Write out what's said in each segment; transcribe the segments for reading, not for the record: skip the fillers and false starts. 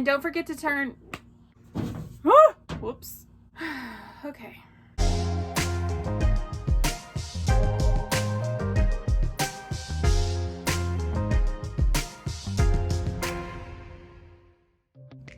And don't forget to turn... Whoops. Okay.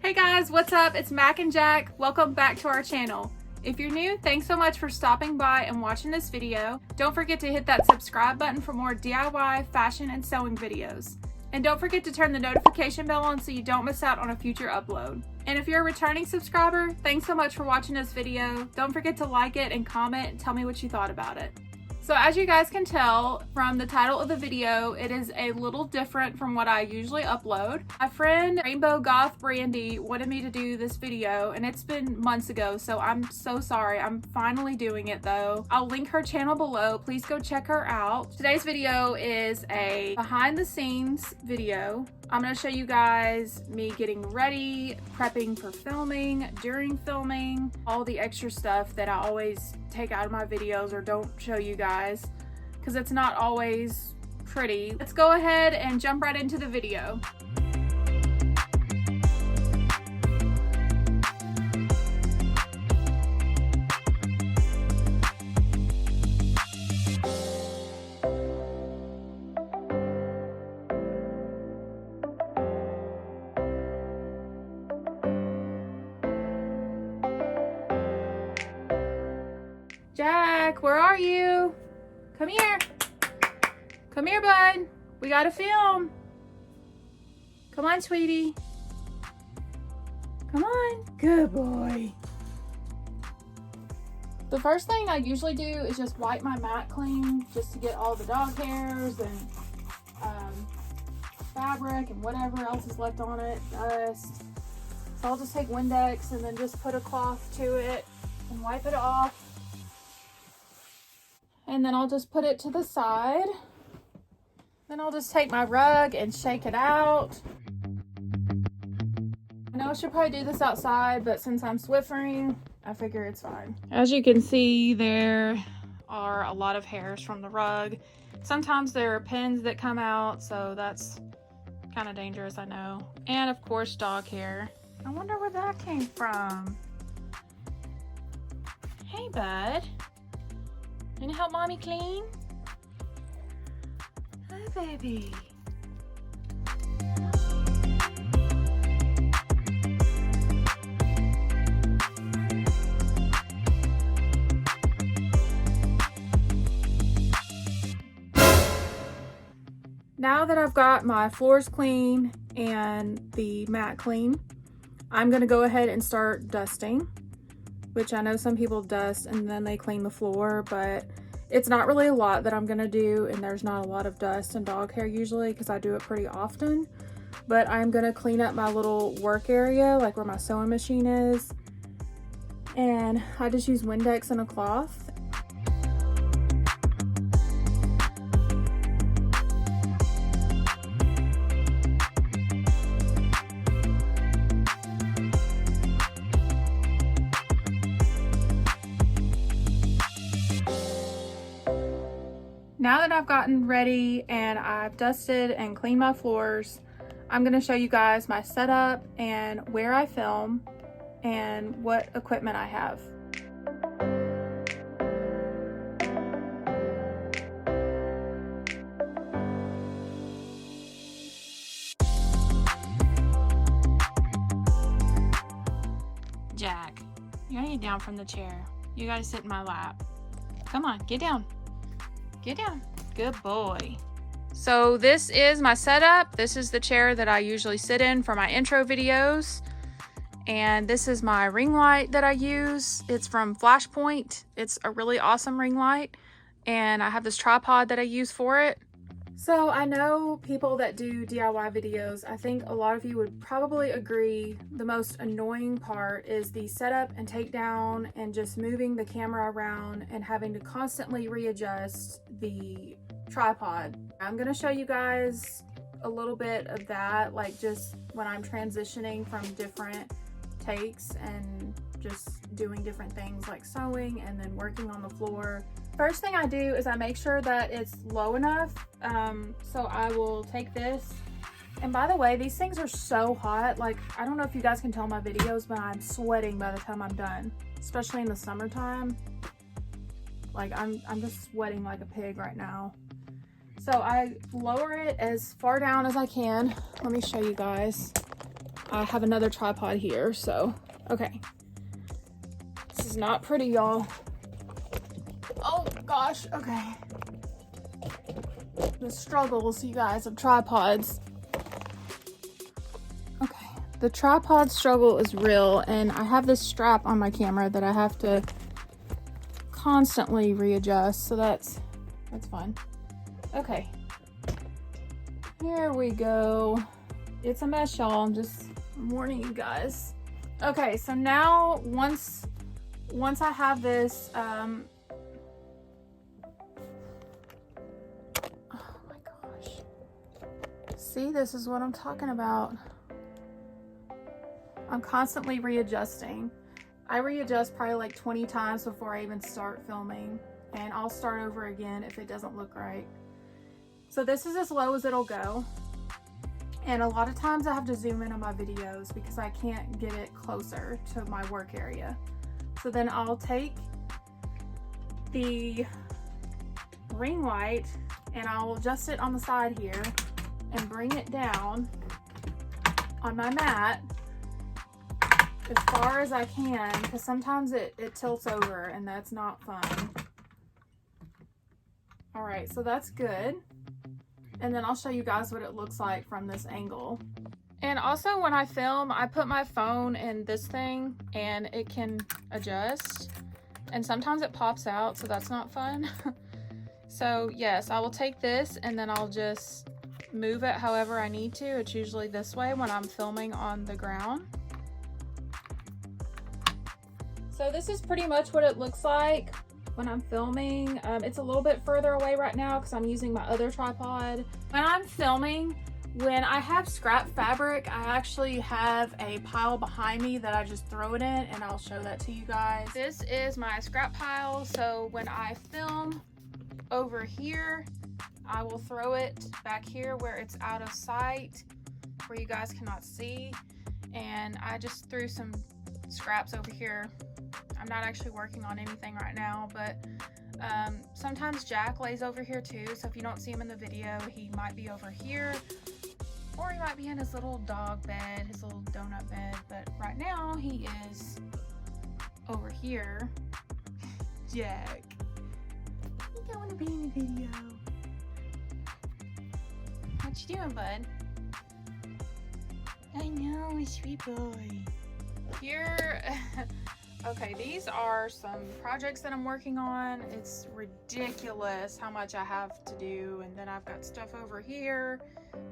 Hey guys, what's up? It's Mac and Jack. Welcome back to our channel. If you're new, thanks so much for stopping by and watching this video. Don't forget to hit that subscribe button for more DIY, fashion, and sewing videos. And don't forget to turn the notification bell on so you don't miss out on a future upload. And if you're a returning subscriber, thanks so much for watching this video. Don't forget to like it and comment and tell me what you thought about it. So as you guys can tell from the title of the video, it is a little different from what I usually upload. My friend Rainbow Goth Brandy wanted me to do this video, and it's been months ago, so I'm so sorry. I'm finally doing it though. I'll link her channel below. Please go check her out. Today's video is a behind the scenes video. I'm going to show you guys me getting ready, prepping for filming, during filming, all the extra stuff that I always take out of my videos or don't show you guys because it's not always pretty. Let's go ahead and jump right into the video. Jack, where are you? Come here. Come here, bud. We gotta film. Come on, sweetie. Come on. Good boy. The first thing I usually do is just wipe my mat clean just to get all the dog hairs and fabric and whatever else is left on it, dust. So I'll just take Windex and then just put a cloth to it and wipe it off. And then I'll just put it to the side. Then I'll just take my rug and shake it out. I know I should probably do this outside, but since I'm Swiffering, I figure it's fine. As you can see, there are a lot of hairs from the rug. Sometimes there are pins that come out, so that's kind of dangerous, I know. And of course, dog hair. I wonder where that came from. Hey, bud. Gonna help mommy clean? Hi, baby. Now that I've got my floors clean and the mat clean, I'm gonna go ahead and start dusting, which I know some people dust and then they clean the floor, but it's not really a lot that I'm gonna do, and there's not a lot of dust and dog hair usually because I do it pretty often. But I'm gonna clean up my little work area, like where my sewing machine is, and I just use Windex and a cloth. Now that I've gotten ready and I've dusted and cleaned my floors, I'm going to show you guys my setup and where I film and what equipment I have. Jack, you gotta get down from the chair. You gotta sit in my lap. Come on, get down. Get down. Good boy. So this is my setup. This is the chair that I usually sit in for my intro videos. And this is my ring light that I use. It's from Flashpoint. It's a really awesome ring light. And I have this tripod that I use for it. So I know people that do DIY videos, I think a lot of you would probably agree the most annoying part is the setup and takedown and just moving the camera around and having to constantly readjust the tripod. I'm going to show you guys a little bit of that, like just when I'm transitioning from different takes and just doing different things like sewing and then working on the floor. First thing I do is I make sure that it's low enough. So I will take this And by the way, these things are so hot. Like, I don't know if you guys can tell my videos, but I'm sweating by the time I'm done, especially in the summertime. Like, I'm just sweating like a pig right now. So I lower it as far down as I can. Let me show you guys. I have another tripod here, so, okay. This is not pretty, y'all. Oh gosh, okay. The struggles, you guys, of tripods. Okay, the tripod struggle is real, and I have this strap on my camera that I have to constantly readjust, so that's fun. Okay, here we go. It's a mess, y'all. I'm just warning you guys. Okay, so now once I have this, oh my gosh. See, this is what I'm talking about. I'm constantly readjusting. I readjust probably like 20 times before I even start filming, and I'll start over again if it doesn't look right. So this is as low as it'll go. And a lot of times I have to zoom in on my videos because I can't get it closer to my work area. So then I'll take the ring light and I'll adjust it on the side here and bring it down on my mat as far as I can, because sometimes it tilts over and that's not fun. All right, so that's good. And then I'll show you guys what it looks like from this angle. And also when I film, I put my phone in this thing and it can adjust. And sometimes it pops out, so that's not fun. So yes, I will take this and then I'll just move it however I need to. It's usually this way when I'm filming on the ground. So this is pretty much what it looks like when I'm filming. It's a little bit further away right now because I'm using my other tripod. When I'm filming, when I have scrap fabric, I actually have a pile behind me that I just throw it in, and I'll show that to you guys. This is my scrap pile, so when I film over here, I will throw it back here where it's out of sight, where you guys cannot see. And I just threw some scraps over here. I'm not actually working on anything right now, but sometimes Jack lays over here too, so if you don't see him in the video, he might be over here, or he might be in his little dog bed, his little donut bed, but right now he is over here. Jack, you don't want to be in the video. What you doing, bud? I know, a sweet boy. Here, okay, these are some projects that I'm working on. It's ridiculous how much I have to do, and then I've got stuff over here,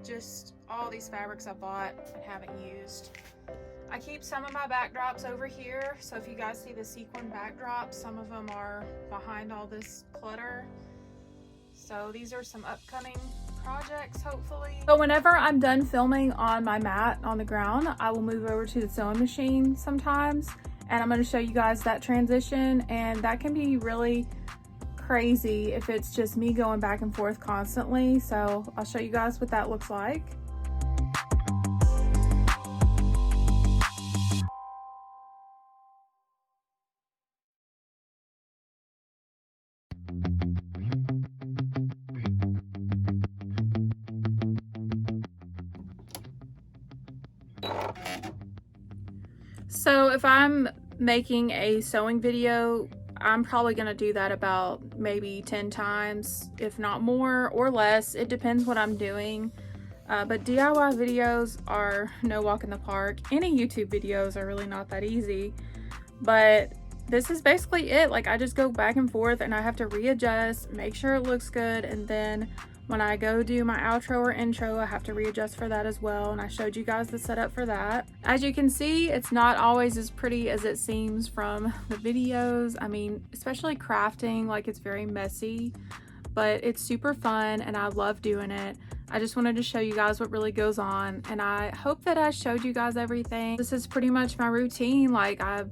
just all these fabrics I bought and haven't used. I keep some of my backdrops over here, so if you guys see the sequin backdrops, some of them are behind all this clutter. So these are some upcoming projects, hopefully. So whenever I'm done filming on my mat on the ground, I will move over to the sewing machine sometimes, and I'm going to show you guys that transition, and that can be really crazy if it's just me going back and forth constantly. So I'll show you guys what that looks like. So if I'm making a sewing video, I'm probably going to do that about maybe 10 times, if not more or less. It depends what I'm doing. But DIY videos are no walk in the park. Any YouTube videos are really not that easy. But this is basically it. Like, I just go back and forth and I have to readjust, make sure it looks good, and then when I go do my outro or intro, I have to readjust for that as well, and I showed you guys the setup for that. As you can see, it's not always as pretty as it seems from the videos. I mean, especially crafting, like, it's very messy, but it's super fun and I love doing it. I just wanted to show you guys what really goes on, and I hope that I showed you guys everything. This is pretty much my routine. Like, I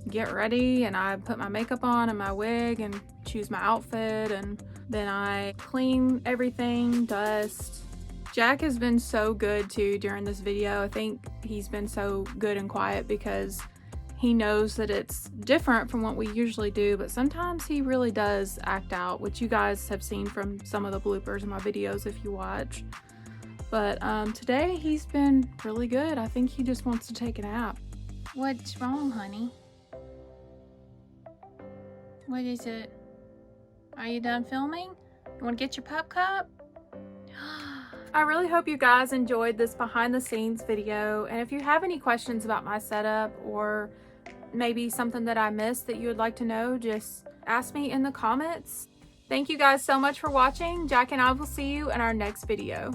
get ready and I put my makeup on and my wig and choose my outfit, and then I clean everything, dust, Jack has been so good too during this video. I think he's been so good and quiet because he knows that it's different from what we usually do, but sometimes he really does act out, which you guys have seen from some of the bloopers in my videos if you watch. But today he's been really good. I think he just wants to take a nap. What's wrong, honey? What is it? Are you done filming? You want to get your pup cup? I really hope you guys enjoyed this behind the scenes video, and if you have any questions about my setup or maybe something that I missed that you would like to know, just ask me in the comments. Thank you guys so much for watching. Jack and I will see you in our next video.